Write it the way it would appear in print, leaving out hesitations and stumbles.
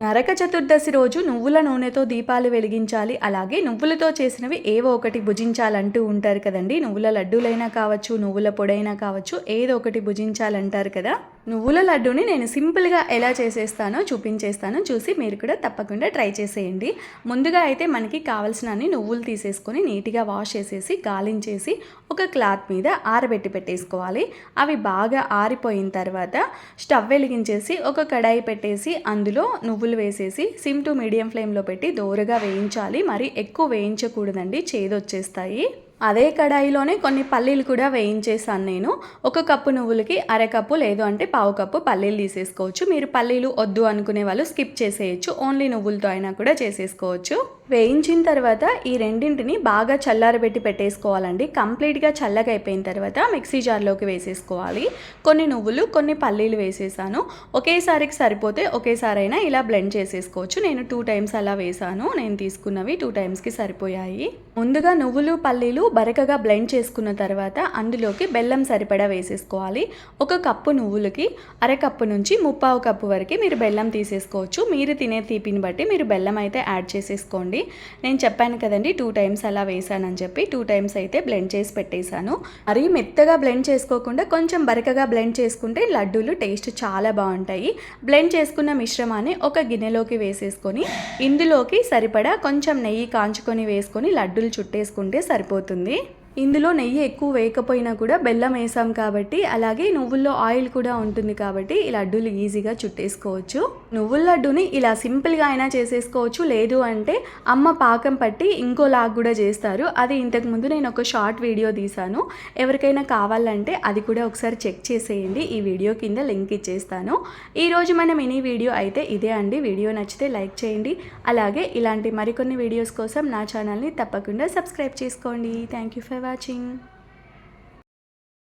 నరక చతుర్దశి రోజు నువ్వుల నూనెతో దీపాలు వెలిగించాలి, అలాగే నువ్వులతో చేసినవి ఏవో ఒకటి భుజించాలంటూ ఉంటారు కదండి. నువ్వుల లడ్డూలైనా కావచ్చు, నువ్వుల పొడైనా కావచ్చు, ఏదో ఒకటి భుజించాలంటారు కదా. నువ్వుల లడ్డూని నేను సింపుల్గా ఎలా చేసేస్తానో చూపించేస్తాను, చూసి మీరు కూడా తప్పకుండా ట్రై చేసేయండి. ముందుగా అయితే మనకి కావాల్సిన అన్ని నువ్వులు తీసేసుకొని నీట్గా వాష్ చేసేసి గాలించేసి ఒక క్లాత్ మీద ఆరబెట్టి పెట్టేసుకోవాలి. అవి బాగా ఆరిపోయిన తర్వాత స్టవ్ వెలిగించేసి ఒక కడాయి పెట్టేసి అందులో నువ్వులు వేసేసి సిమ్ టు మీడియం ఫ్లేమ్లో పెట్టి దోరగా వేయించాలి. మరి ఎక్కువ వేయించకూడదండి, చేదొచ్చేస్తాయి. అదే కడాయిలోనే కొన్ని పల్లీలు కూడా వేయించేసాను నేను. ఒక కప్పు నువ్వులకి అరకప్పు లేదు అంటే పావు కప్పు పల్లీలు తీసేసుకోవచ్చు. మీరు పల్లీలు వద్దు అనుకునే వాళ్ళు స్కిప్ చేసేయచ్చు, ఓన్లీ నువ్వులతో అయినా కూడా చేసేసుకోవచ్చు. వేయించిన తర్వాత ఈ రెండింటిని బాగా చల్లారబెట్టి పెట్టేసుకోవాలండి. కంప్లీట్గా చల్లగా అయిపోయిన తర్వాత మిక్సీ జార్లోకి వేసేసుకోవాలి. కొన్ని నువ్వులు కొన్ని పల్లీలు వేసేసాను. ఒకేసారికి సరిపోతే ఒకేసారైనా ఇలా బ్లెండ్ చేసేసుకోవచ్చు. నేను 2 టైమ్స్ అలా వేసాను. నేను తీసుకున్నవి 2 టైమ్స్కి సరిపోయాయి. ముందుగా నువ్వులు పల్లీలు బరకగా బ్లెండ్ చేసుకున్న తర్వాత అందులోకి బెల్లం సరిపడా వేసేసుకోవాలి. ఒక కప్పు నువ్వులకి అరకప్పు నుంచి ముప్పావు కప్పు వరకు మీరు బెల్లం తీసేసుకోవచ్చు. మీరు తినే తీపిని బట్టి మీరు బెల్లం అయితే యాడ్ చేసేసుకోండి. నేను చెప్పాను కదండి 2 టైమ్స్ అలా వేసానని చెప్పి 2 టైమ్స్ అయితే బ్లెండ్ చేసి పెట్టేశాను. మరీ మెత్తగా బ్లెండ్ చేసుకోకుండా కొంచెం బరకగా బ్లెండ్ చేసుకుంటే లడ్డూలు టేస్ట్ చాలా బాగుంటాయి. బ్లెండ్ చేసుకున్న మిశ్రమాన్ని ఒక గిన్నెలోకి వేసేసుకొని ఇందులోకి సరిపడా కొంచెం నెయ్యి కాంచుకొని వేసుకొని లడ్డూలు చుట్టేసుకుంటే సరిపోతుంది. ఇందులో నెయ్యి ఎక్కువ వేయకపోయినా కూడా బెల్లం వేసాం కాబట్టి, అలాగే నువ్వుల్లో ఆయిల్ కూడా ఉంటుంది కాబట్టి ఈ లడ్డూలు ఈజీగా చుట్టేసుకోవచ్చు. నువ్వుల లడ్డూని ఇలా సింపుల్గా అయినా చేసేసుకోవచ్చు, లేదు అంటే అమ్మ పాకం పట్టి ఇంకోలాగా కూడా చేస్తారు. అది ఇంతకుముందు నేను ఒక షార్ట్ వీడియో తీసాను. ఎవరికైనా కావాలంటే అది కూడా ఒకసారి చెక్ చేసేయండి. ఈ వీడియో కింద లింక్ ఇచ్చేస్తాను. ఈరోజు మన మినీ వీడియో అయితే ఇదే అండి. వీడియో నచ్చితే లైక్ చేయండి. అలాగే ఇలాంటి మరికొన్ని వీడియోస్ కోసం నా ఛానల్ని తప్పకుండా సబ్స్క్రైబ్ చేసుకోండి. Thank you for watching.